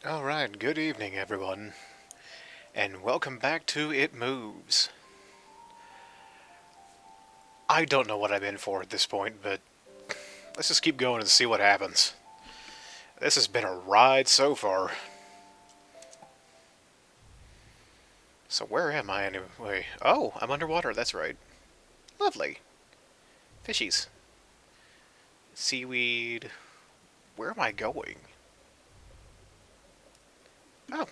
Alright, good evening everyone, and welcome back to It Moves. I don't know what I'm in for at this point, but let's just keep going and see what happens. This has been a ride so far. So where am I anyway? Oh, I'm underwater, that's right. Lovely. Fishies. Seaweed. Where am I going? Oh,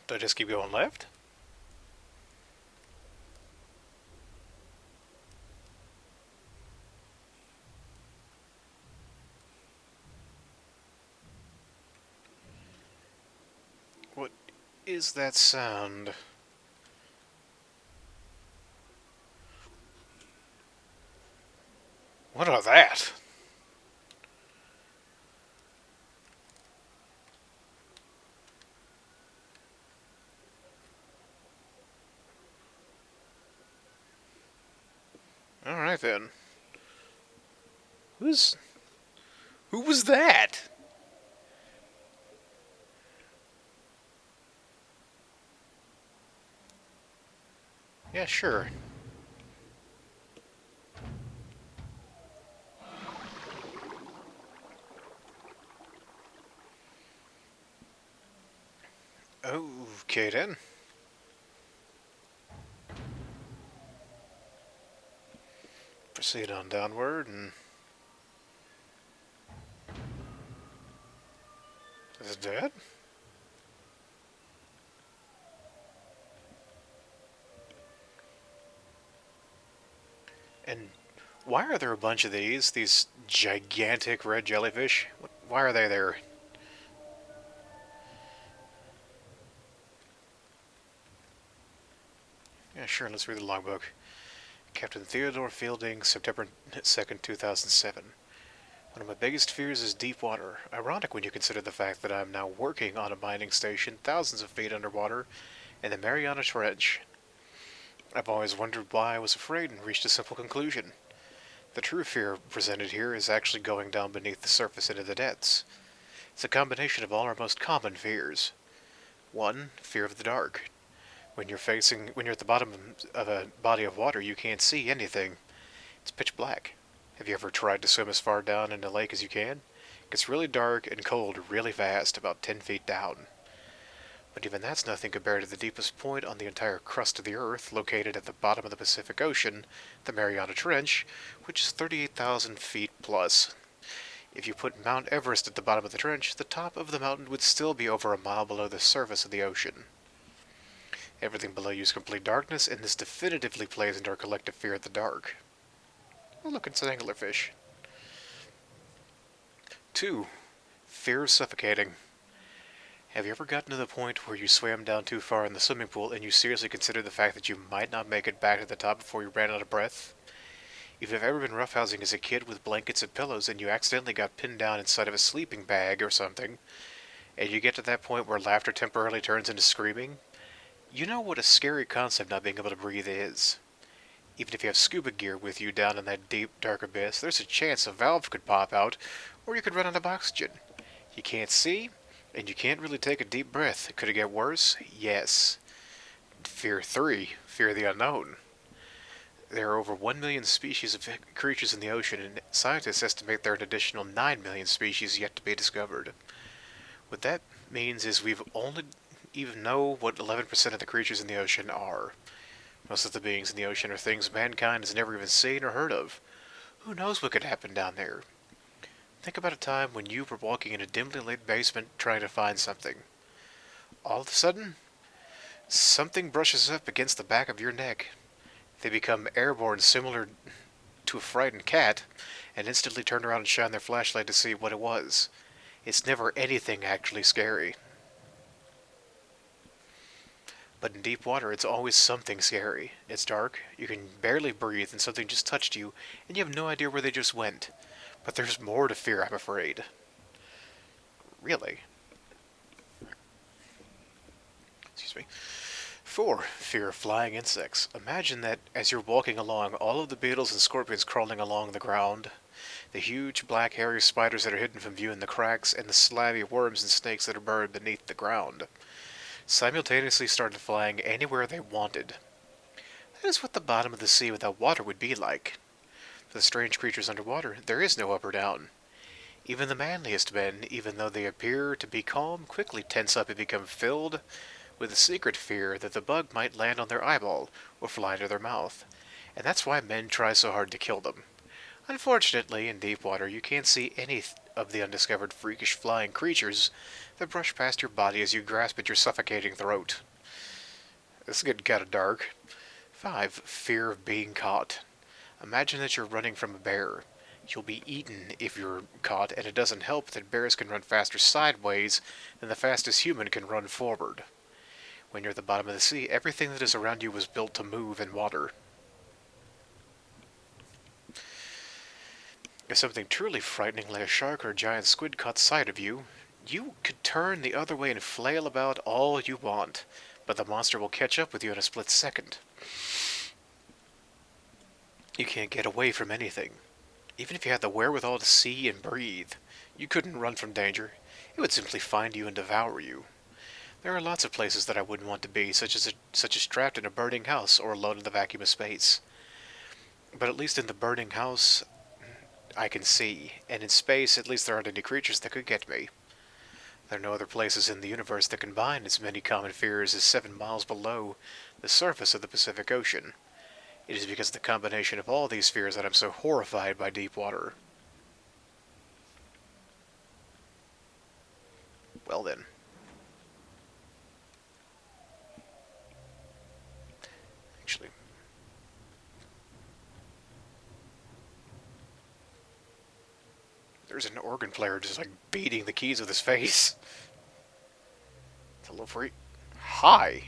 do I just keep going left? What is that sound? What are that? Alright then. Who's... Who was that? Yeah, sure. Okay then. Proceed on downward and... Is it dead? And why are there a bunch of these gigantic red jellyfish? Why are they there? Yeah, sure, let's read the logbook. Captain Theodore Fielding, September 2nd, 2007. One of my biggest fears is deep water. Ironic when you consider the fact that I'm now working on a mining station thousands of feet underwater in the Mariana Trench. I've always wondered why I was afraid and reached a simple conclusion. The true fear presented here is actually going down beneath the surface into the depths. It's a combination of all our most common fears. 1. Fear of the dark. When you're at the bottom of a body of water, you can't see anything. It's pitch black. Have you ever tried to swim as far down in a lake as you can? It gets really dark and cold really fast, about 10 feet down. But even that's nothing compared to the deepest point on the entire crust of the Earth, located at the bottom of the Pacific Ocean, the Mariana Trench, which is 38,000 feet plus. If you put Mount Everest at the bottom of the trench, the top of the mountain would still be over a mile below the surface of the ocean. Everything below you is complete darkness, and this definitively plays into our collective fear of the dark. Oh look, it's an anglerfish. 2. Fear of suffocating. Have you ever gotten to the point where you swam down too far in the swimming pool and you seriously considered the fact that you might not make it back to the top before you ran out of breath? If you've ever been roughhousing as a kid with blankets and pillows and you accidentally got pinned down inside of a sleeping bag or something, and you get to that point where laughter temporarily turns into screaming, you know what a scary concept not being able to breathe is. Even if you have scuba gear with you down in that deep, dark abyss, there's a chance a valve could pop out, or you could run out of oxygen. You can't see, and you can't really take a deep breath. Could it get worse? Yes. Fear 3. Fear the unknown. There are over 1 million species of creatures in the ocean, and scientists estimate there are an additional 9 million species yet to be discovered. What that means is we've only even know what 11% of the creatures in the ocean are. Most of the beings in the ocean are things mankind has never even seen or heard of. Who knows what could happen down there? Think about a time when you were walking in a dimly lit basement trying to find something. All of a sudden, something brushes up against the back of your neck. They become airborne, similar to a frightened cat, and instantly turn around and shine their flashlight to see what it was. It's never anything actually scary. But in deep water, it's always something scary. It's dark, you can barely breathe, and something just touched you, and you have no idea where they just went. But there's more to fear, I'm afraid. Really. Excuse me. 4. Fear of flying insects. Imagine that as you're walking along, all of the beetles and scorpions crawling along the ground. The huge black hairy spiders that are hidden from view in the cracks, and the slimy worms and snakes that are buried beneath the ground, simultaneously started flying anywhere they wanted. That is what the bottom of the sea without water would be like. For the strange creatures underwater, there is no up or down. Even the manliest men, even though they appear to be calm, quickly tense up and become filled with a secret fear that the bug might land on their eyeball or fly into their mouth. And that's why men try so hard to kill them. Unfortunately, in deep water, you can't see any of the undiscovered freakish flying creatures that brush past your body as you grasp at your suffocating throat. This is getting kinda dark. 5. Fear of being caught. Imagine that you're running from a bear. You'll be eaten if you're caught, and it doesn't help that bears can run faster sideways than the fastest human can run forward. When you're at the bottom of the sea, everything that is around you was built to move in water. If something truly frightening like a shark or a giant squid caught sight of you, you could turn the other way and flail about all you want, but the monster will catch up with you in a split second. You can't get away from anything. Even if you had the wherewithal to see and breathe, you couldn't run from danger. It would simply find you and devour you. There are lots of places that I wouldn't want to be, such as trapped in a burning house or alone in the vacuum of space. But at least in the burning house, I can see, and in space, at least there aren't any creatures that could get me. There are no other places in the universe that combine as many common fears as 7 miles below the surface of the Pacific Ocean. It is because of the combination of all these fears that I'm so horrified by deep water. Well then. Actually. There's an organ player just like beating the keys with his face. It's a little freak. Hi!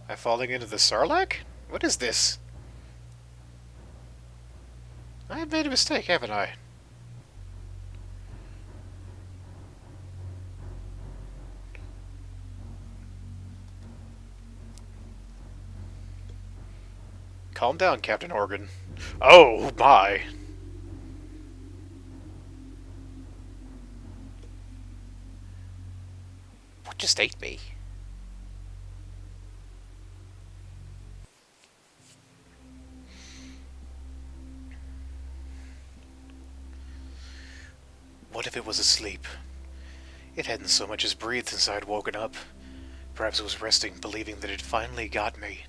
Am I falling into the Sarlacc? What is this? I have made a mistake, haven't I? Calm down, Captain Organ. Oh, my! What just ate me? What if it was asleep? It hadn't so much as breathed since I'd woken up. Perhaps it was resting, believing that it finally got me.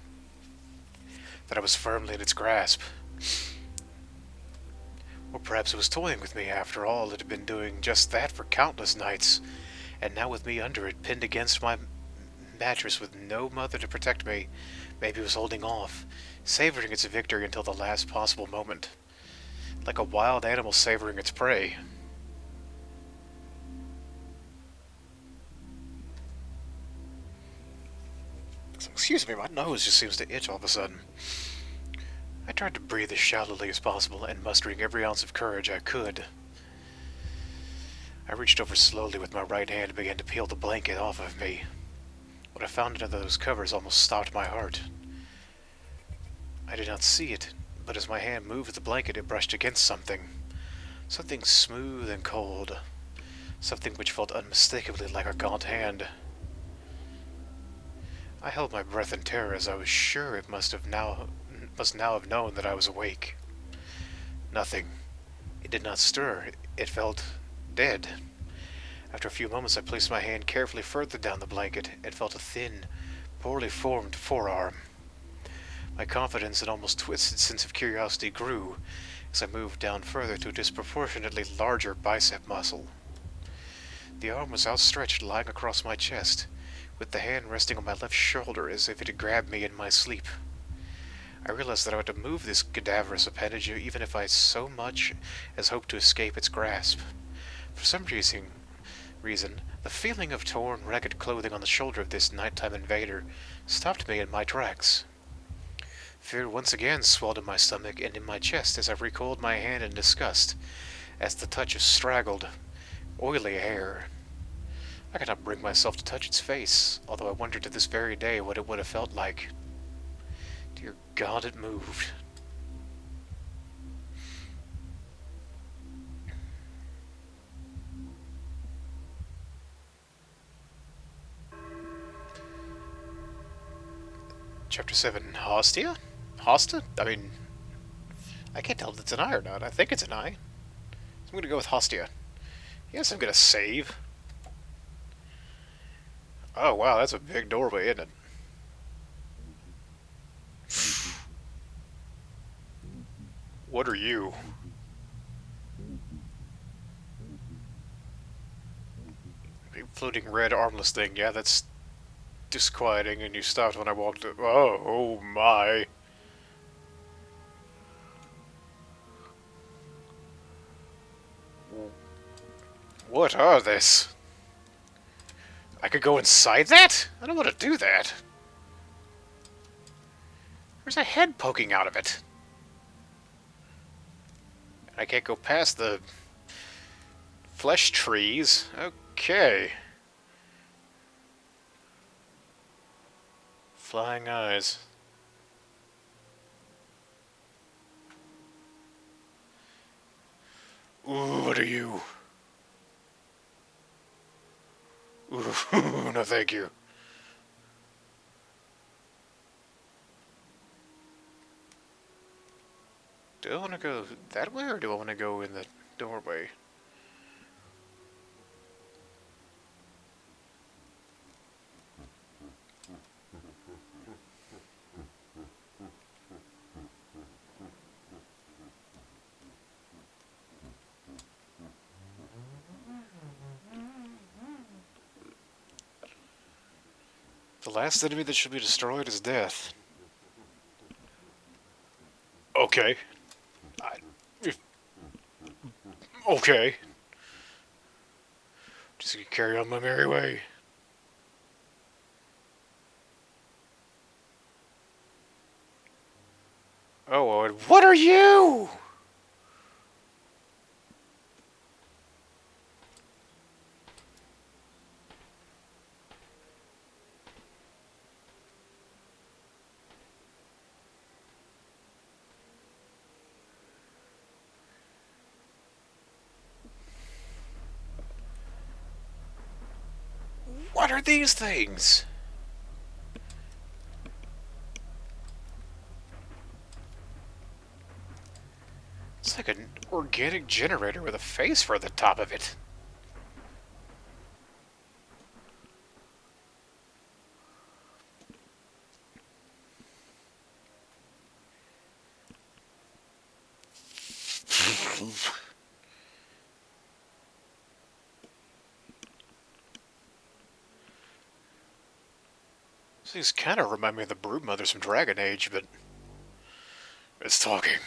That I was firmly in its grasp. Or perhaps it was toying with me after all. It had been doing just that for countless nights, and now with me under it, pinned against my mattress with no mother to protect me, maybe it was holding off, savoring its victory until the last possible moment. Like a wild animal savoring its prey. Excuse me, my nose just seems to itch all of a sudden. I tried to breathe as shallowly as possible, and mustering every ounce of courage I could, I reached over slowly with my right hand and began to peel the blanket off of me. What I found under those covers almost stopped my heart. I did not see it, but as my hand moved the blanket, it brushed against something. Something smooth and cold. Something which felt unmistakably like a gaunt hand. I held my breath in terror, as I was sure it must now have known that I was awake. Nothing. It did not stir. It felt dead. After a few moments I placed my hand carefully further down the blanket and felt a thin, poorly formed forearm. My confidence and almost twisted sense of curiosity grew as I moved down further to a disproportionately larger bicep muscle. The arm was outstretched, lying across my chest, with the hand resting on my left shoulder as if it had grabbed me in my sleep. I realized that I had to move this cadaverous appendage even if I so much as hoped to escape its grasp. For some reason, the feeling of torn, ragged clothing on the shoulder of this nighttime invader stopped me in my tracks. Fear once again swelled in my stomach and in my chest as I recoiled my hand in disgust, as the touch of straggled, oily hair. I could not bring myself to touch its face, although I wondered to this very day what it would have felt like. Dear God, it moved. Chapter 7, Hostia? Hosta? I mean, I can't tell if it's an I or not. I think it's an I. So I'm gonna go with Hostia. Yes, I'm gonna save. Oh, wow, that's a big doorway, isn't it? What are you? A floating red armless thing. Yeah, that's disquieting, and you stopped when I walked up. Oh my. What are this? I could go inside that? I don't want to do that. There's a head poking out of it. I can't go past the flesh trees. Okay. Flying eyes. Ooh, what are you? Ooh, no thank you. Do I want to go that way, or do I want to go in the doorway? The last enemy that should be destroyed is death. Okay. I, okay. Just gonna carry on my merry way. Oh, what are you? What are these things? It's like an organic generator with a face for the top of it. These kind of remind me of the Broodmothers from Dragon Age, but it's talking.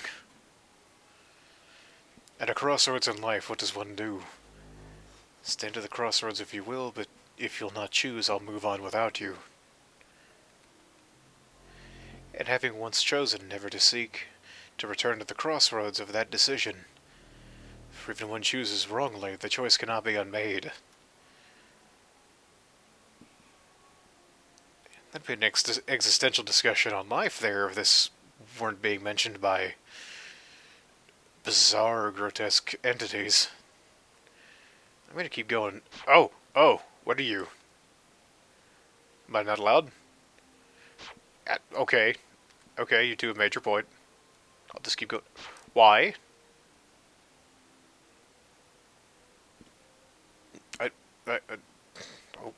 At a crossroads in life, what does one do? Stand at the crossroads if you will, but if you'll not choose, I'll move on without you. And having once chosen never to seek, to return to the crossroads of that decision. For even when one chooses wrongly, the choice cannot be unmade. That'd be an existential discussion on life there if this weren't being mentioned by bizarre, grotesque entities. I'm gonna keep going. Oh, what are you? Am I not allowed? Okay, you two have made your point. I'll just keep going. Why? I oh,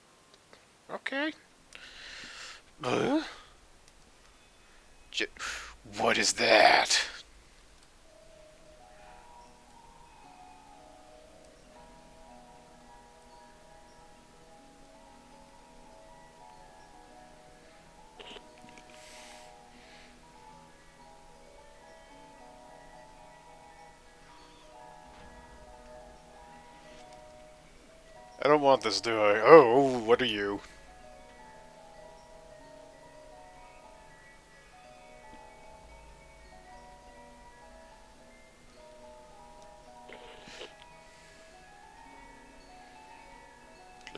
okay. Uh? What is that? I don't want this, do I? Oh, what are you?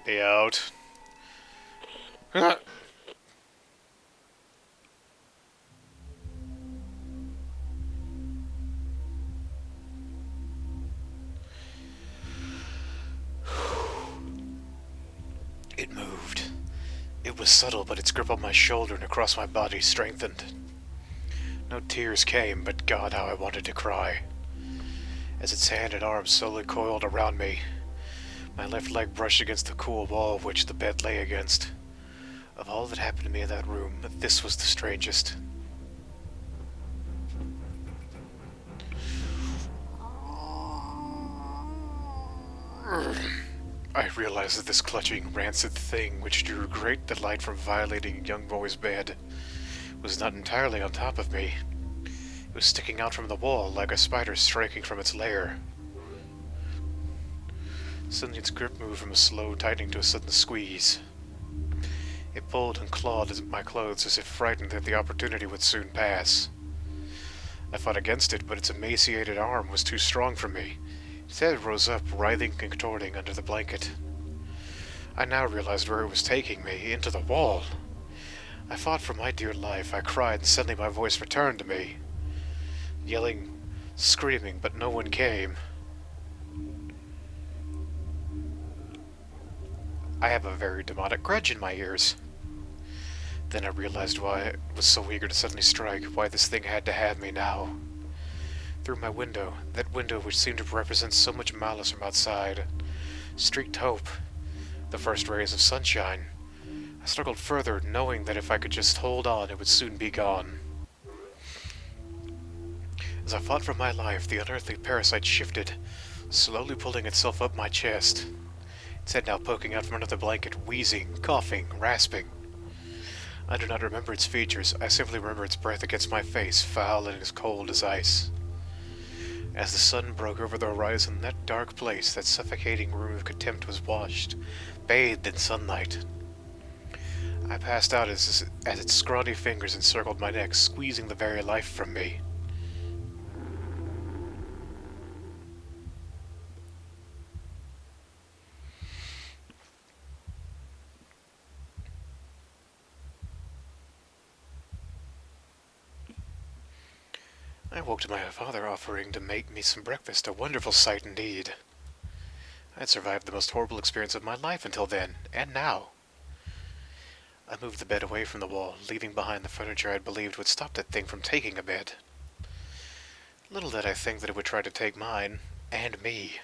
Let me out. It moved. It was subtle, but its grip on my shoulder and across my body strengthened. No tears came, but God, how I wanted to cry. As its hand and arm slowly coiled around me, my left leg brushed against the cool wall which the bed lay against. Of all that happened to me in that room, this was the strangest. I realized that this clutching, rancid thing which drew great delight from violating a young boy's bed was not entirely on top of me. It was sticking out from the wall like a spider striking from its lair. Suddenly its grip moved from a slow tightening to a sudden squeeze. It pulled and clawed at my clothes as if frightened that the opportunity would soon pass. I fought against it, but its emaciated arm was too strong for me. Its head rose up, writhing and contorting under the blanket. I now realized where it was taking me, into the wall. I fought for my dear life. I cried, and suddenly my voice returned to me. Yelling, screaming, but no one came. I have a very demonic grudge in my ears. Then I realized why I was so eager to suddenly strike, why this thing had to have me now. Through my window, that window which seemed to represent so much malice from outside, streaked hope, the first rays of sunshine. I struggled further, knowing that if I could just hold on, it would soon be gone. As I fought for my life, the unearthly parasite shifted, slowly pulling itself up my chest. Its head now poking out from under the blanket, wheezing, coughing, rasping. I do not remember its features. I simply remember its breath against my face, foul and as cold as ice. As the sun broke over the horizon, that dark place, that suffocating room of contempt was washed, bathed in sunlight. I passed out as its scrawny fingers encircled my neck, squeezing the very life from me. I woke to my father offering to make me some breakfast, a wonderful sight indeed. I had survived the most horrible experience of my life until then, and now. I moved the bed away from the wall, leaving behind the furniture I had believed would stop that thing from taking a bed. Little did I think that it would try to take mine, and me.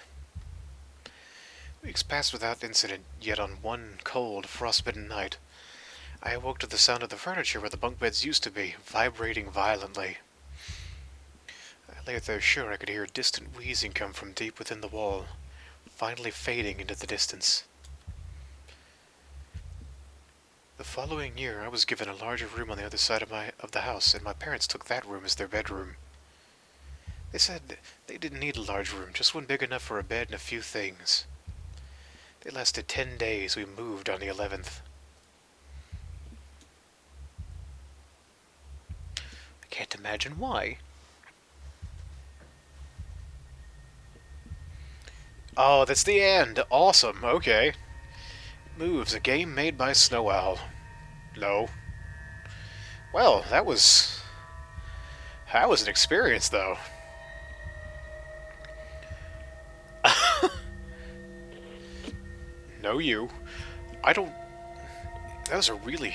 Weeks passed without incident, yet on one cold, frostbitten night, I awoke to the sound of the furniture where the bunk beds used to be, vibrating violently. I lay there sure I could hear a distant wheezing come from deep within the wall, finally fading into the distance. The following year I was given a larger room on the other side of the house, and my parents took that room as their bedroom. They said they didn't need a large room, just one big enough for a bed and a few things. They lasted 10 days. We moved on the 11th. I can't imagine why. Oh, that's the end. Awesome. Okay. Moves, a game made by Snow Owl. No. Well, that was an experience, though. No, you. I don't... That was a really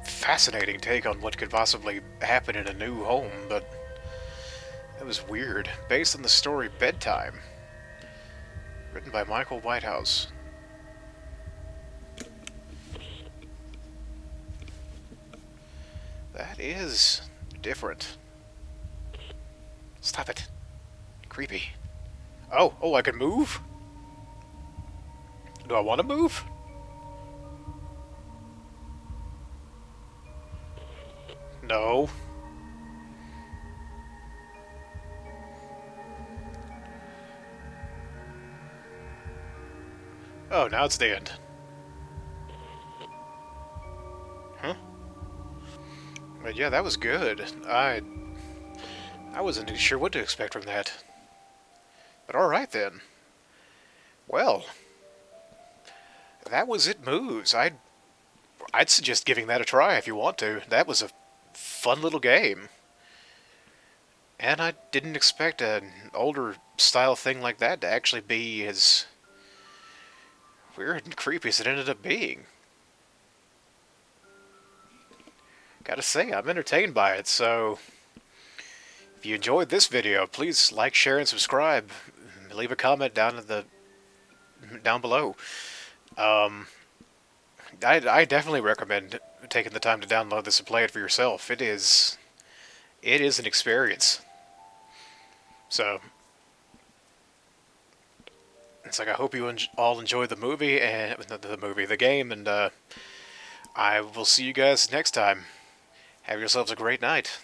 fascinating take on what could possibly happen in a new home, but it was weird. Based on the story Bedtime, written by Michael Whitehouse. That is different. Stop it. Creepy. Oh, I can move? Do I want to move? No. Oh, now it's the end. Huh? But yeah, that was good. I wasn't sure what to expect from that. But alright then. Well, that was It Moves. I'd suggest giving that a try if you want to. That was a fun little game. And I didn't expect an older style thing like that to actually be as weird and creepy as it ended up being. Gotta say, I'm entertained by it, so if you enjoyed this video, please like, share, and subscribe. Leave a comment down below. I definitely recommend taking the time to download this and play it for yourself. It is an experience. So it's like I hope you all enjoy the movie and the game, and I will see you guys next time. Have yourselves a great night.